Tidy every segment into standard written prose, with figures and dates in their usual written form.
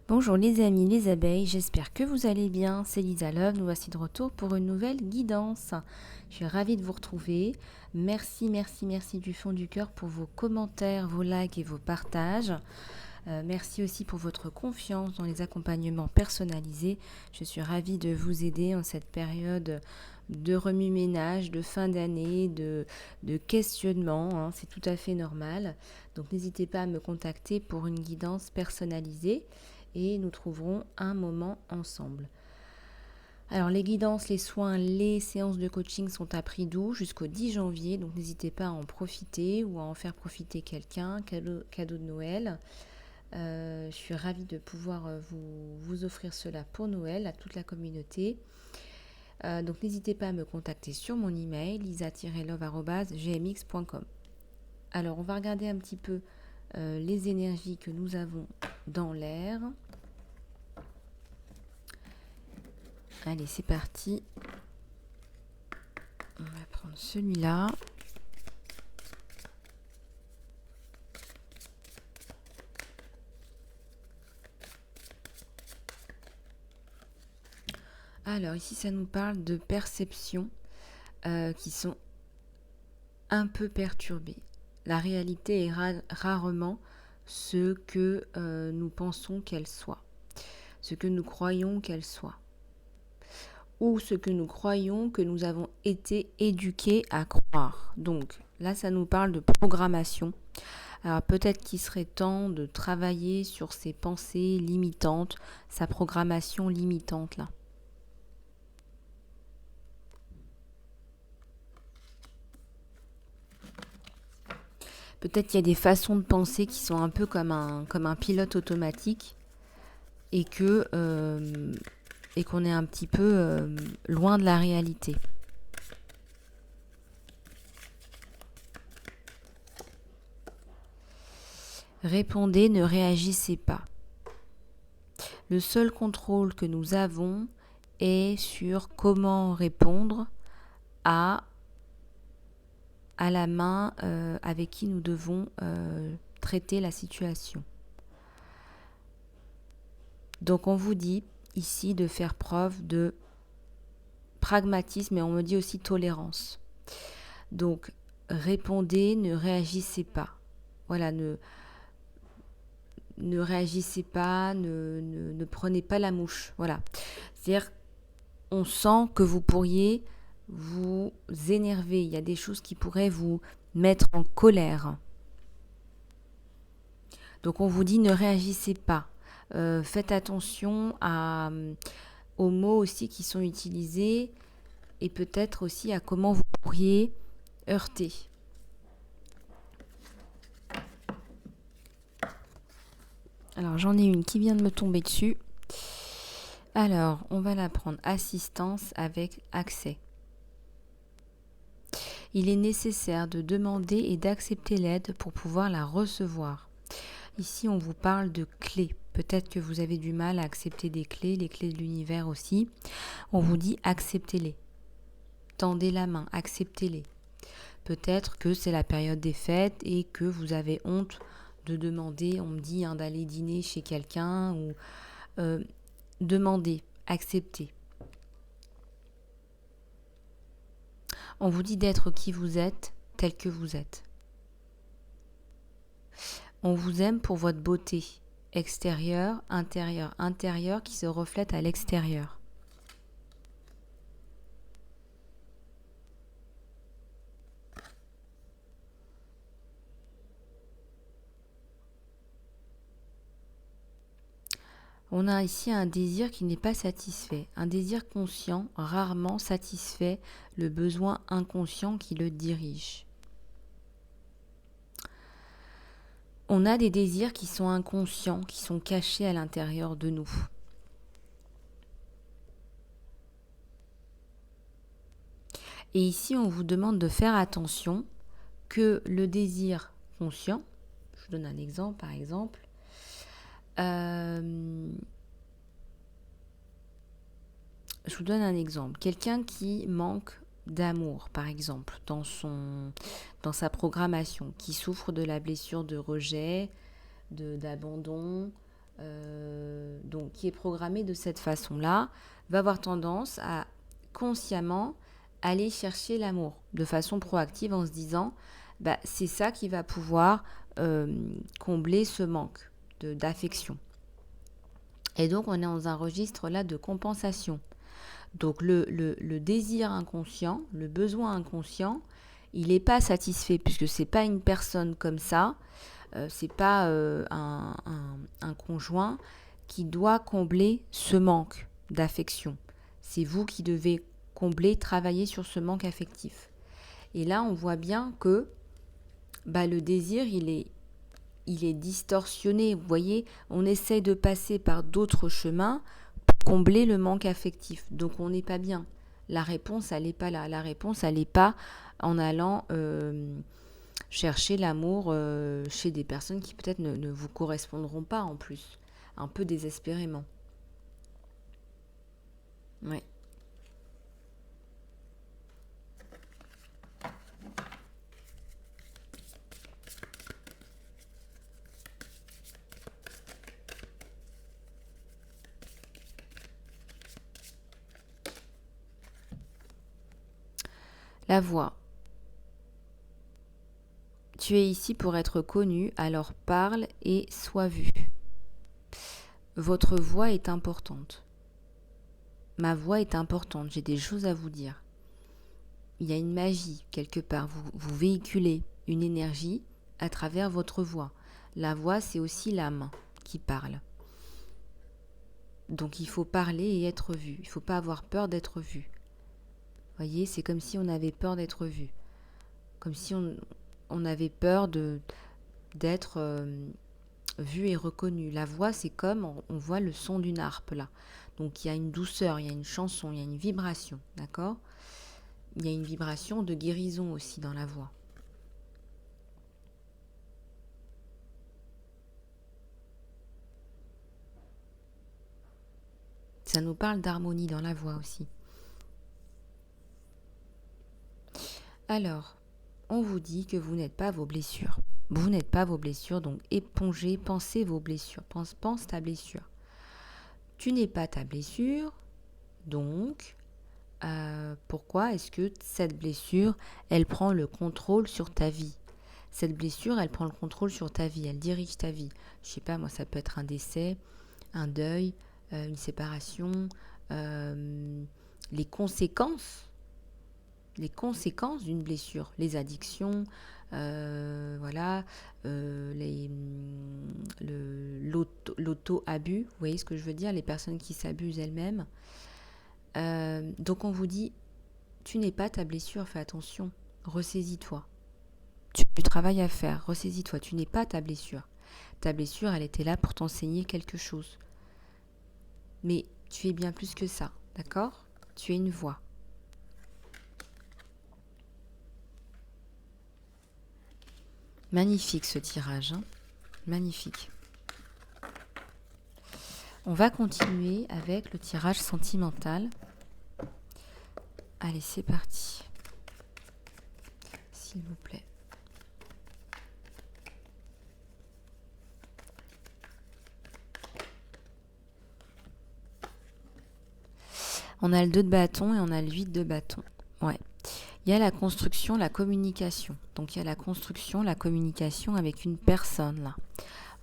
Bonjour les amis, les abeilles, j'espère que vous allez bien. C'est Lisa Love, nous voici de retour pour une nouvelle guidance. Je suis ravie de vous retrouver. Merci, merci, merci du fond du cœur pour vos commentaires, vos likes et vos partages. Merci aussi pour votre confiance dans les accompagnements personnalisés. Je suis ravie de vous aider en cette période de remue-ménage, de fin d'année, de questionnement. C'est tout à fait normal. Donc n'hésitez pas à me contacter pour une guidance personnalisée et nous trouverons un moment ensemble. Alors les guidances, les soins, les séances de coaching sont à prix doux jusqu'au 10 janvier, donc n'hésitez pas à en profiter ou à en faire profiter quelqu'un, cadeau de Noël. Je suis ravie de pouvoir vous offrir cela pour Noël à toute la communauté. Donc n'hésitez pas à me contacter sur mon email lisa-love@gmx.com. Alors on va regarder un petit peu les énergies que nous avons dans l'air. Allez, c'est parti. On va prendre celui-là. Alors ici, ça nous parle de perceptions qui sont un peu perturbées. La réalité est rarement ce que nous pensons qu'elle soit, ce que nous croyons qu'elle soit, ou ce que nous croyons que nous avons été éduqués à croire. Donc là, ça nous parle de programmation. Alors peut-être qu'il serait temps de travailler sur ses pensées limitantes, sa programmation limitante là. Peut-être qu'il y a des façons de penser qui sont un peu comme un pilote automatique et qu'on est un petit peu loin de la réalité. Répondez, ne réagissez pas. Le seul contrôle que nous avons est sur comment répondre à la main avec qui nous devons traiter la situation. Donc on vous dit ici de faire preuve de pragmatisme et on me dit aussi tolérance. Donc répondez, ne réagissez pas. Voilà, ne réagissez pas, ne prenez pas la mouche. Voilà. C'est-à-dire, on sent que vous pourriez vous énerver. Il y a des choses qui pourraient vous mettre en colère. Donc on vous dit ne réagissez pas. Faites attention aux mots aussi qui sont utilisés et peut-être aussi à comment vous pourriez heurter. Alors j'en ai une qui vient de me tomber dessus. Alors on va la prendre assistance avec accès. Il est nécessaire de demander et d'accepter l'aide pour pouvoir la recevoir. Ici, on vous parle de clés. Peut-être que vous avez du mal à accepter des clés, les clés de l'univers aussi. On vous dit acceptez-les. Tendez la main, acceptez-les. Peut-être que c'est la période des fêtes et que vous avez honte de demander, on me dit d'aller dîner chez quelqu'un ou demandez, acceptez. On vous dit d'être qui vous êtes, tel que vous êtes. On vous aime pour votre beauté extérieure, intérieure qui se reflète à l'extérieur. On a ici un désir qui n'est pas satisfait. Un désir conscient rarement satisfait le besoin inconscient qui le dirige. On a des désirs qui sont inconscients, qui sont cachés à l'intérieur de nous. Et ici, on vous demande de faire attention que le désir conscient, je vous donne un exemple par exemple, je vous donne un exemple. Quelqu'un qui manque d'amour, par exemple, dans sa programmation, qui souffre de la blessure de rejet, d'abandon, donc qui est programmé de cette façon-là, va avoir tendance à consciemment aller chercher l'amour de façon proactive en se disant c'est ça qui va pouvoir combler ce manque d'affection. Et donc on est dans un registre là de compensation. Donc le désir inconscient, le besoin inconscient, il n'est pas satisfait puisque c'est pas une personne comme ça, c'est pas un conjoint qui doit combler ce manque d'affection. C'est vous qui devez combler, travailler sur ce manque affectif. Et là, on voit bien que le désir, il est distorsionné. Vous voyez, on essaie de passer par d'autres chemins pour combler le manque affectif. Donc, on n'est pas bien. La réponse, elle n'est pas là. La réponse, elle n'est pas en allant chercher l'amour chez des personnes qui peut-être ne vous correspondront pas en plus. Un peu désespérément. Ouais. La voix. Tu es ici pour être connu, alors parle et sois vu. Votre voix est importante. Ma voix est importante, j'ai des choses à vous dire. Il y a une magie quelque part, vous véhiculez une énergie à travers votre voix. La voix, c'est aussi l'âme qui parle. Donc il faut parler et être vu. Il ne faut pas avoir peur d'être vu. Vous voyez, c'est comme si on avait peur d'être vu. Comme si on avait peur d'être vu et reconnu. La voix, c'est comme on voit le son d'une harpe là. Donc il y a une douceur, il y a une chanson, il y a une vibration, d'accord ? Il y a une vibration de guérison aussi dans la voix. Ça nous parle d'harmonie dans la voix aussi. Alors, on vous dit que vous n'êtes pas vos blessures. Vous n'êtes pas vos blessures, donc épongez, pensez vos blessures. Pense ta blessure. Tu n'es pas ta blessure, donc pourquoi est-ce que cette blessure, elle prend le contrôle sur ta vie ? Cette blessure, elle prend le contrôle sur ta vie, elle dirige ta vie. Je sais pas, moi, ça peut être un décès, un deuil, une séparation, les conséquences d'une blessure, les addictions, l'auto-abus, vous voyez ce que je veux dire, les personnes qui s'abusent elles-mêmes. Donc on vous dit, tu n'es pas ta blessure, fais attention, ressaisis-toi. Tu as du travail à faire, ressaisis-toi, tu n'es pas ta blessure. Ta blessure, elle était là pour t'enseigner quelque chose. Mais tu es bien plus que ça, d'accord ? Tu es une voix. Magnifique ce tirage, hein ? Magnifique. On va continuer avec le tirage sentimental. Allez, c'est parti. S'il vous plaît. On a le 2 de bâton et on a le 8 de bâton. Ouais. Il y a la construction, la communication. Donc il y a la construction, la communication avec une personne là.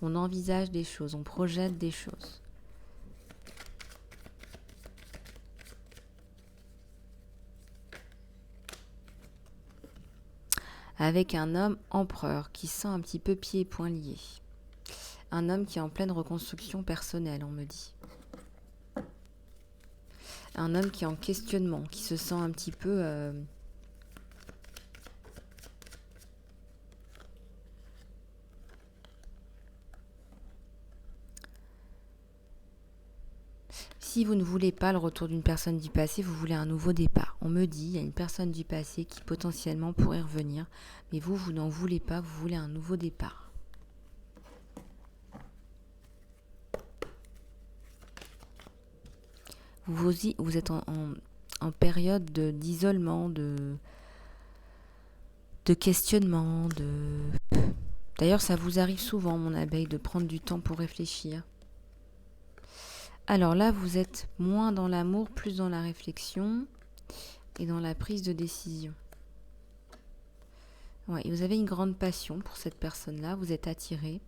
On envisage des choses, on projette des choses. Avec un homme empereur qui sent un petit peu pieds et poings liés. Un homme qui est en pleine reconstruction personnelle, on me dit. Un homme qui est en questionnement, qui se sent un petit peu... Si vous ne voulez pas le retour d'une personne du passé, vous voulez un nouveau départ. On me dit, il y a une personne du passé qui potentiellement pourrait revenir, mais vous n'en voulez pas, vous voulez un nouveau départ. Vous êtes en période d'isolement, de questionnement, D'ailleurs, ça vous arrive souvent, mon abeille, de prendre du temps pour réfléchir. Alors là, vous êtes moins dans l'amour, plus dans la réflexion et dans la prise de décision. Ouais, et vous avez une grande passion pour cette personne-là, vous êtes attiré.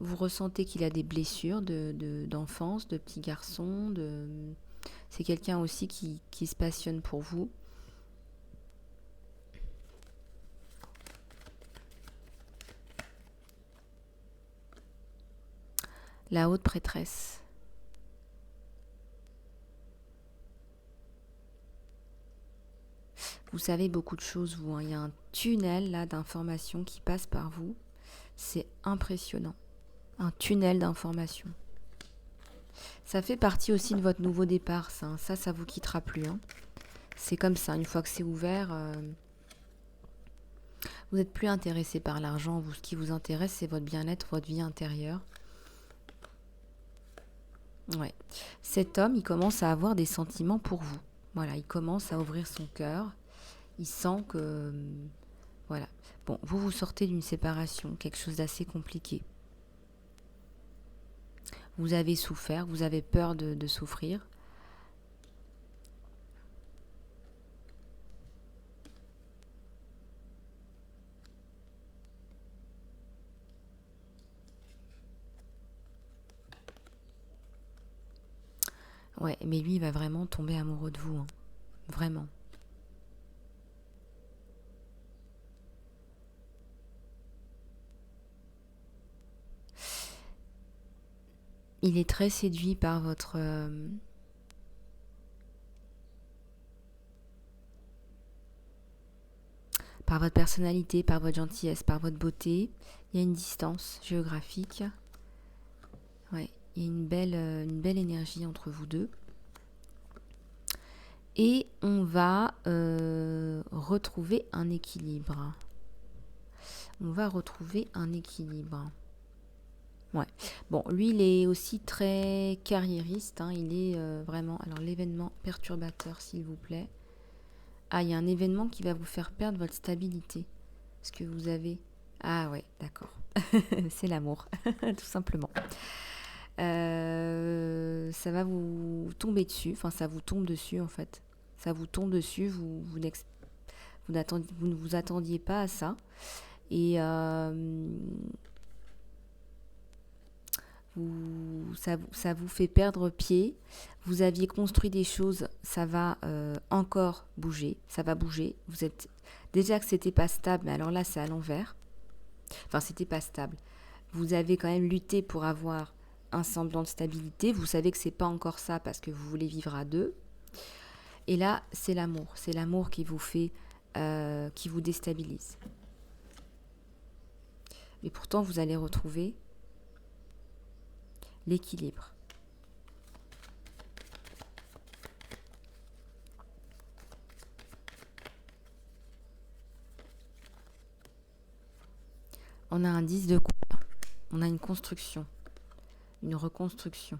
Vous ressentez qu'il a des blessures d'enfance, de petit garçon. C'est quelqu'un aussi qui se passionne pour vous. La haute prêtresse. Vous savez beaucoup de choses, vous. Il y a un tunnel là d'informations qui passe par vous. C'est impressionnant. Un tunnel d'informations. Ça fait partie aussi de votre nouveau départ, ça. Hein. Ça vous quittera plus. Hein. C'est comme ça, une fois que c'est ouvert, vous n'êtes plus intéressé par l'argent. Vous, ce qui vous intéresse, c'est votre bien-être, votre vie intérieure. Ouais. Cet homme, il commence à avoir des sentiments pour vous. Voilà, il commence à ouvrir son cœur. Il sent que... Voilà. Bon, vous sortez d'une séparation, quelque chose d'assez compliqué. Vous avez souffert, vous avez peur de souffrir. Ouais, mais lui, il va vraiment tomber amoureux de vous. Hein. Vraiment. Il est très séduit par votre... par votre personnalité, par votre gentillesse, par votre beauté. Il y a une distance géographique. Ouais, il y a une belle énergie entre vous deux. Et on va retrouver un équilibre. On va retrouver un équilibre. Ouais. Bon, lui, il est aussi très carriériste. Hein. Il est vraiment... Alors, l'événement perturbateur, s'il vous plaît. Ah, il y a un événement qui va vous faire perdre votre stabilité. Ce que vous avez... Ah ouais, d'accord. C'est l'amour, tout simplement. Ça va vous tomber dessus. Enfin, ça vous tombe dessus, en fait. Ça vous tombe dessus. Vous ne vous attendiez pas à ça. Et... ça vous fait perdre pied. Vous aviez construit des choses, ça va encore bouger. Ça va bouger. Vous êtes déjà que c'était pas stable, mais alors là c'est à l'envers. Enfin, c'était pas stable. Vous avez quand même lutté pour avoir un semblant de stabilité. Vous savez que c'est pas encore ça parce que vous voulez vivre à deux. Et là, c'est l'amour. C'est l'amour qui vous fait, qui vous déstabilise. Mais pourtant, vous allez retrouver l'équilibre. On a un 10 de coupe. On a une construction, une reconstruction.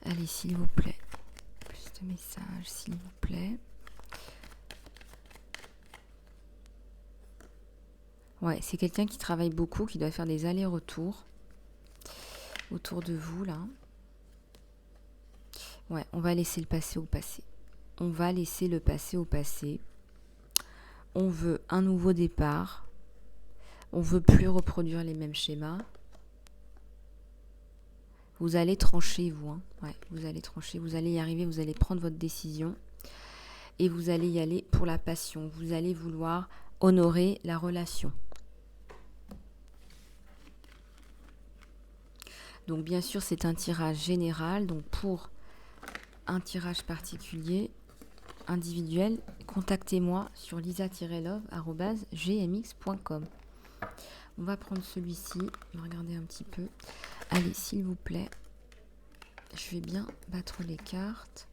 Allez, s'il vous plaît. Plus de messages, s'il vous plaît. Ouais, c'est quelqu'un qui travaille beaucoup, qui doit faire des allers-retours autour de vous, là. Ouais, on va laisser le passé au passé. On va laisser le passé au passé. On veut un nouveau départ. On veut plus reproduire les mêmes schémas. Vous allez trancher, vous. Hein. Ouais, vous allez trancher, vous allez y arriver, vous allez prendre votre décision. Et vous allez y aller pour la passion. Vous allez vouloir honorer la relation. Donc bien sûr, c'est un tirage général. Donc pour un tirage particulier, individuel, contactez-moi sur lisa-love@gmx.com. On va prendre celui-ci. Regardez un petit peu. Allez, s'il vous plaît. Je vais bien battre les cartes.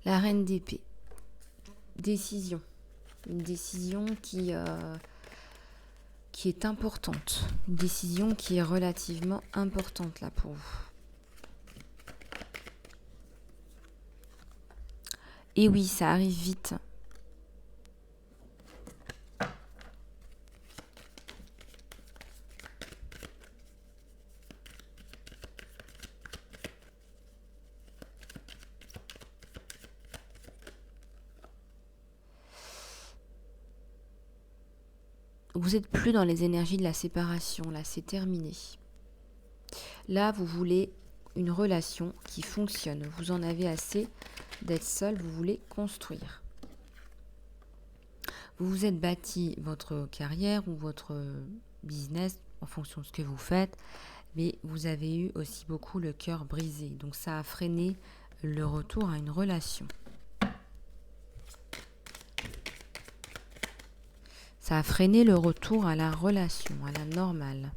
La reine d'épée. Décision. Une décision qui est importante. Une décision qui est relativement importante là pour vous. Et oui, ça arrive vite. Vous n'êtes plus dans les énergies de la séparation, là c'est terminé. Là vous voulez une relation qui fonctionne, vous en avez assez d'être seul, vous voulez construire. Vous vous êtes bâti votre carrière ou votre business en fonction de ce que vous faites, mais vous avez eu aussi beaucoup le cœur brisé, donc ça a freiné le retour à une relation. Ça a freiné le retour à la relation, à la normale.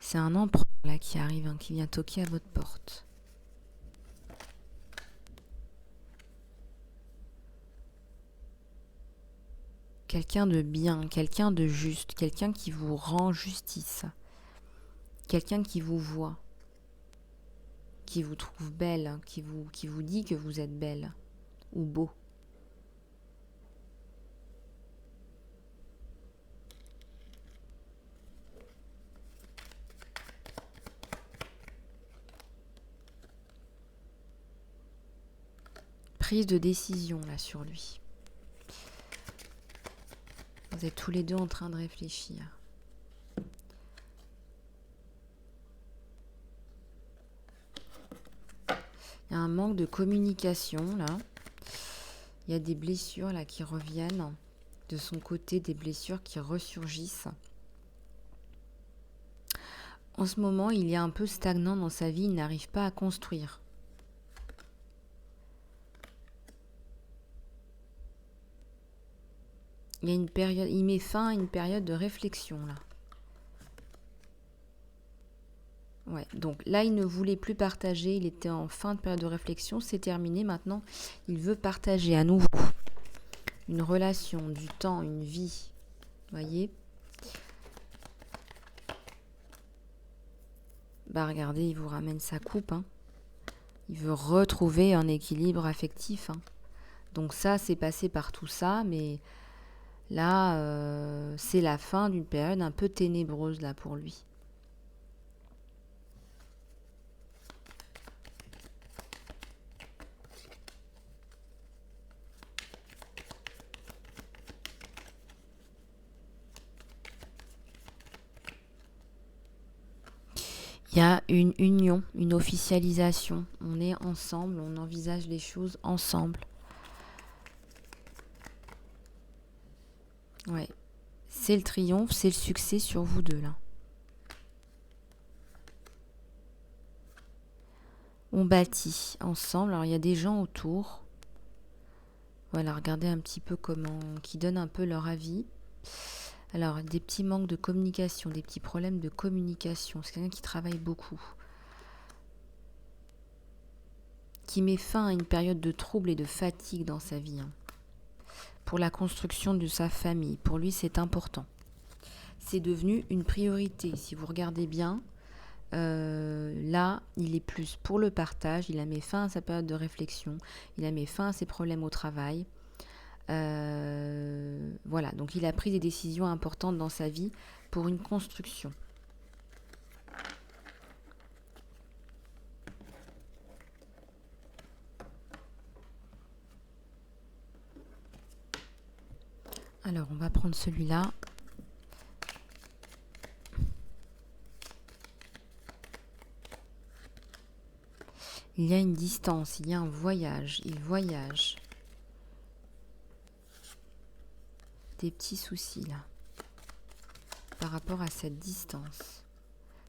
C'est un empereur là qui arrive, qui vient toquer à votre porte. Quelqu'un de bien, quelqu'un de juste, quelqu'un qui vous rend justice. Quelqu'un qui vous voit, qui vous trouve belle, qui vous dit que vous êtes belle ou beau. Prise de décision là sur lui. Vous êtes tous les deux en train de réfléchir. Il y a un manque de communication là. Il y a des blessures là qui reviennent de son côté, des blessures qui ressurgissent. En ce moment, il est un peu stagnant dans sa vie, il n'arrive pas à construire. Il y a une période, il met fin à une période de réflexion là. Ouais, donc là, il ne voulait plus partager, il était en fin de période de réflexion, c'est terminé. Maintenant, il veut partager à nouveau une relation, du temps, une vie. Voyez ? Bah regardez, il vous ramène sa coupe. Il veut retrouver un équilibre affectif. Donc ça, c'est passé par tout ça, mais là, c'est la fin d'une période un peu ténébreuse là pour lui. Il y a une union, une officialisation. On est ensemble, on envisage les choses ensemble. Ouais. C'est le triomphe, c'est le succès sur vous deux là. On bâtit ensemble. Alors il y a des gens autour. Voilà, regardez un petit peu comment, qui donnent un peu leur avis. Alors, des petits manques de communication, des petits problèmes de communication. C'est quelqu'un qui travaille beaucoup. Qui met fin à une période de trouble et de fatigue dans sa vie. Pour la construction de sa famille. Pour lui, c'est important. C'est devenu une priorité. Si vous regardez bien, là, il est plus pour le partage. Il a mis fin à sa période de réflexion. Il a mis fin à ses problèmes au travail. Voilà, donc il a pris des décisions importantes dans sa vie pour une construction. Alors, on va prendre celui-là. Il y a une distance, il y a un voyage, il voyage. Des petits soucis là par rapport à cette distance.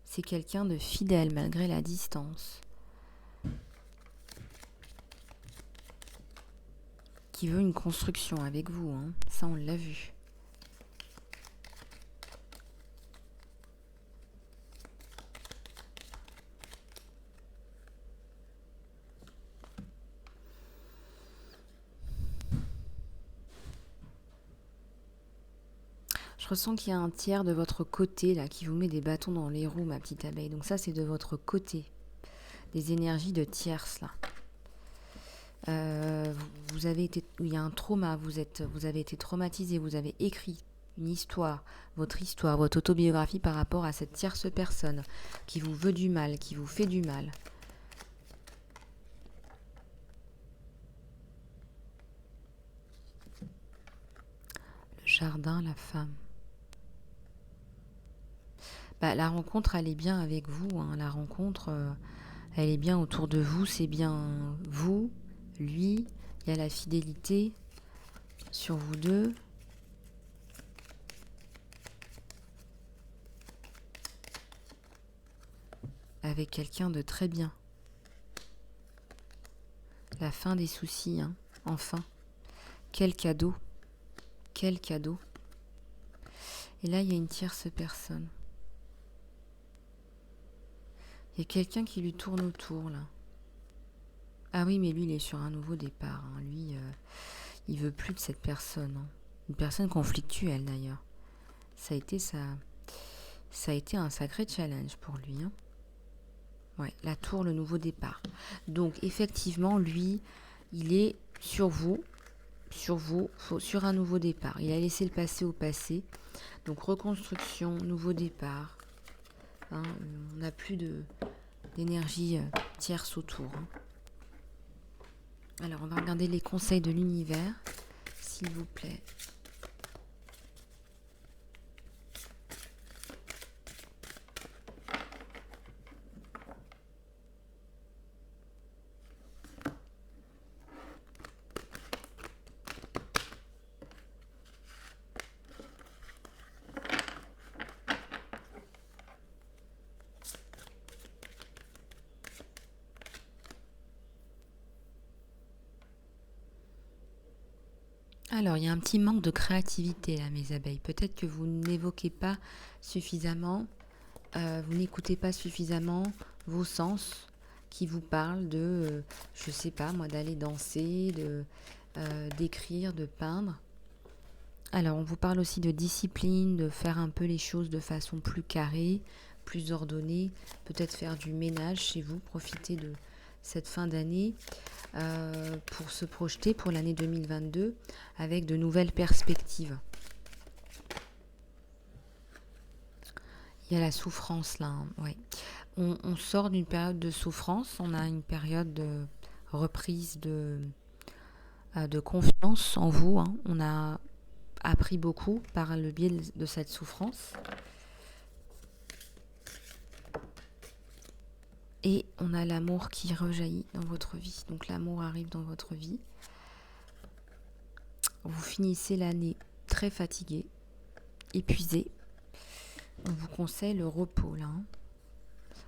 C'est quelqu'un de fidèle malgré la distance, qui veut une construction avec vous, ça on l'a vu. Je ressens qu'il y a un tiers de votre côté là qui vous met des bâtons dans les roues, ma petite abeille. Donc ça, c'est de votre côté. Des énergies de tierces là. Vous avez été, il y a un trauma, vous avez été traumatisé, vous avez écrit une histoire, votre autobiographie par rapport à cette tierce personne qui vous veut du mal, qui vous fait du mal. Le jardin, la femme. La rencontre, elle est bien avec vous, hein. La rencontre, elle est bien autour de vous, c'est bien vous, lui, il y a la fidélité sur vous deux. Avec quelqu'un de très bien. La fin des soucis, hein, enfin. Quel cadeau. Quel cadeau. Et là, il y a une tierce personne. Il y a quelqu'un qui lui tourne autour, là. Ah oui, mais lui, il est sur un nouveau départ, hein. Lui, il veut plus de cette personne, hein. Une personne conflictuelle, d'ailleurs. Ça a été un sacré challenge pour lui, hein. Ouais, la tour, le nouveau départ. Donc, effectivement, lui, il est sur vous, sur un nouveau départ. Il a laissé le passé au passé. Donc, reconstruction, nouveau départ. Hein, on n'a plus d'énergie tierce autour, hein. Alors, on va regarder les conseils de l'univers, s'il vous plaît. Alors, il y a un petit manque de créativité là, mes abeilles. Peut-être que vous n'évoquez pas suffisamment, vous n'écoutez pas suffisamment vos sens qui vous parlent de, je sais pas moi, d'aller danser, d'écrire, de peindre. Alors, on vous parle aussi de discipline, de faire un peu les choses de façon plus carrée, plus ordonnée, peut-être faire du ménage chez vous, profiter de cette fin d'année pour se projeter pour l'année 2022 avec de nouvelles perspectives. Il y a la souffrance là, hein, ouais. On sort d'une période de souffrance, on a une période de reprise de confiance en vous, hein. On a appris beaucoup par le biais de cette souffrance. Et on a l'amour qui rejaillit dans votre vie. Donc l'amour arrive dans votre vie. Vous finissez l'année très fatigué, épuisé. On vous conseille le repos là, hein.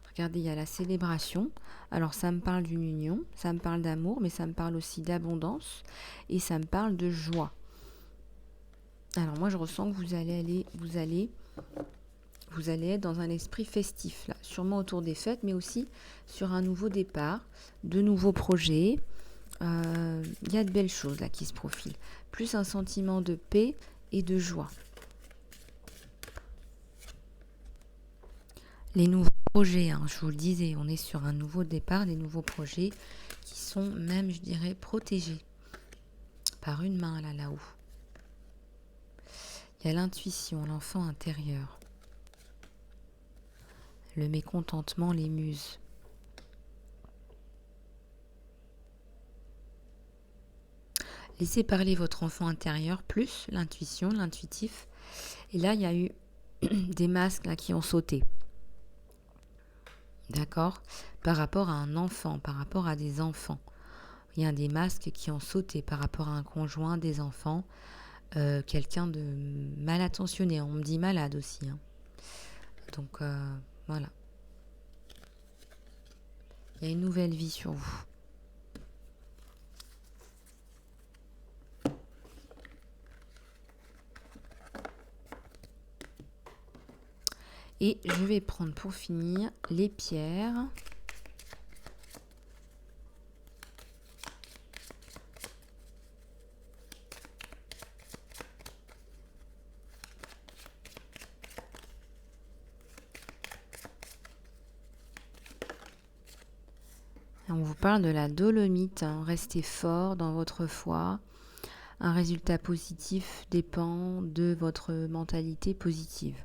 Regardez, il y a la célébration. Alors ça me parle d'une union, ça me parle d'amour, mais ça me parle aussi d'abondance et ça me parle de joie. Alors moi je ressens que vous allez être dans un esprit festif là, sûrement autour des fêtes, mais aussi sur un nouveau départ, de nouveaux projets. Il y a de belles choses là qui se profilent. Plus un sentiment de paix et de joie. Les nouveaux projets, hein, je vous le disais, on est sur un nouveau départ, des nouveaux projets qui sont même, je dirais, protégés par une main là-haut. Il y a l'intuition, l'enfant intérieur. Le mécontentement, les muses. Laissez parler votre enfant intérieur, plus l'intuition, l'intuitif. Et là, il y a eu des masques là, qui ont sauté. D'accord ? Par rapport à un enfant, par rapport à des enfants. Il y a des masques qui ont sauté par rapport à un conjoint, des enfants, quelqu'un de mal attentionné. On me dit malade aussi, hein. Donc, voilà. Il y a une nouvelle vie sur vous. Et je vais prendre pour finir les pierres. On vous parle de la dolomite. Restez fort dans votre foi. Un résultat positif dépend de votre mentalité positive.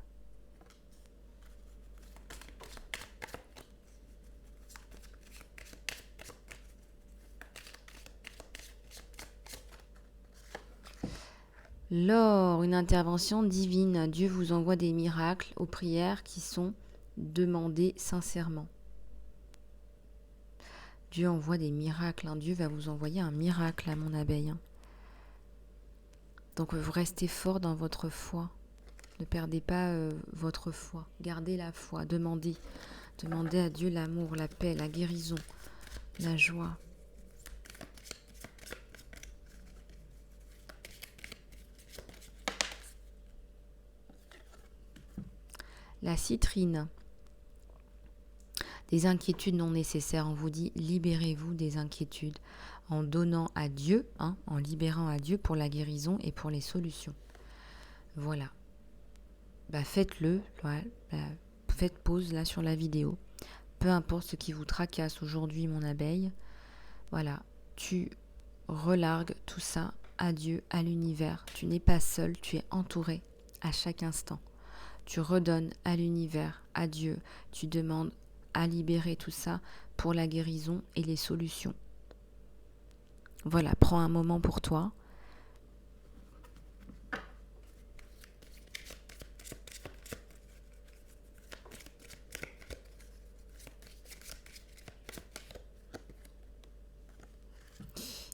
Lors une intervention divine, Dieu vous envoie des miracles aux prières qui sont demandées sincèrement. Dieu envoie des miracles. Dieu va vous envoyer un miracle à mon abeille. Donc vous restez fort dans votre foi. Ne perdez pas votre foi. Gardez la foi. Demandez à Dieu l'amour, la paix, la guérison, la joie. La citrine. Des inquiétudes non nécessaires. On vous dit libérez-vous des inquiétudes en donnant à Dieu, en libérant à Dieu pour la guérison et pour les solutions. Voilà. Faites-le. Faites pause là sur la vidéo. Peu importe ce qui vous tracasse aujourd'hui, mon abeille. Voilà. Tu relargues tout ça à Dieu, à l'univers. Tu n'es pas seul, tu es entouré à chaque instant. Tu redonnes à l'univers, à Dieu. Tu demandes à libérer tout ça pour la guérison et les solutions. Voilà, prends un moment pour toi.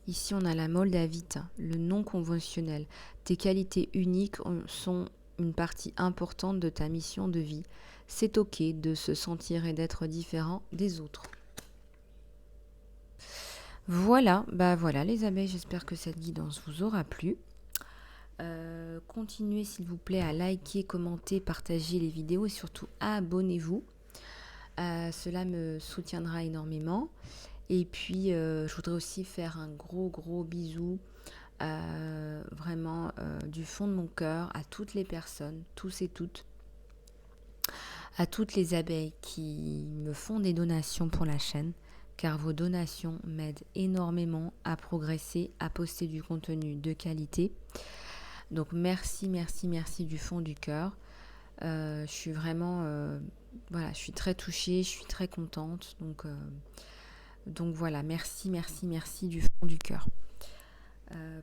Ici, on a la moldavite, le non conventionnel. Tes qualités uniques sont une partie importante de ta mission de vie. C'est ok de se sentir et d'être différent des autres. Voilà, voilà les abeilles, j'espère que cette guidance vous aura plu. Continuez s'il vous plaît à liker, commenter, partager les vidéos et surtout abonnez-vous. Cela me soutiendra énormément. Et puis je voudrais aussi faire un gros bisou vraiment du fond de mon cœur à toutes les personnes, tous et toutes, à toutes les abeilles qui me font des donations pour la chaîne, car vos donations m'aident énormément à progresser, à poster du contenu de qualité. Donc merci du fond du cœur. Je suis vraiment, je suis très touchée, je suis très contente. Donc voilà, merci du fond du cœur.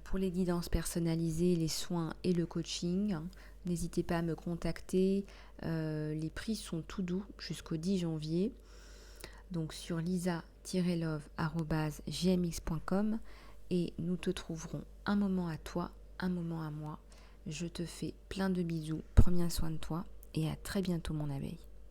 Pour les guidances personnalisées, les soins et le coaching, n'hésitez pas à me contacter. Les prix sont tout doux jusqu'au 10 janvier. Donc sur lisa-love@gmx.com et nous te trouverons un moment à toi, un moment à moi. Je te fais plein de bisous, prends bien soin de toi et à très bientôt mon abeille.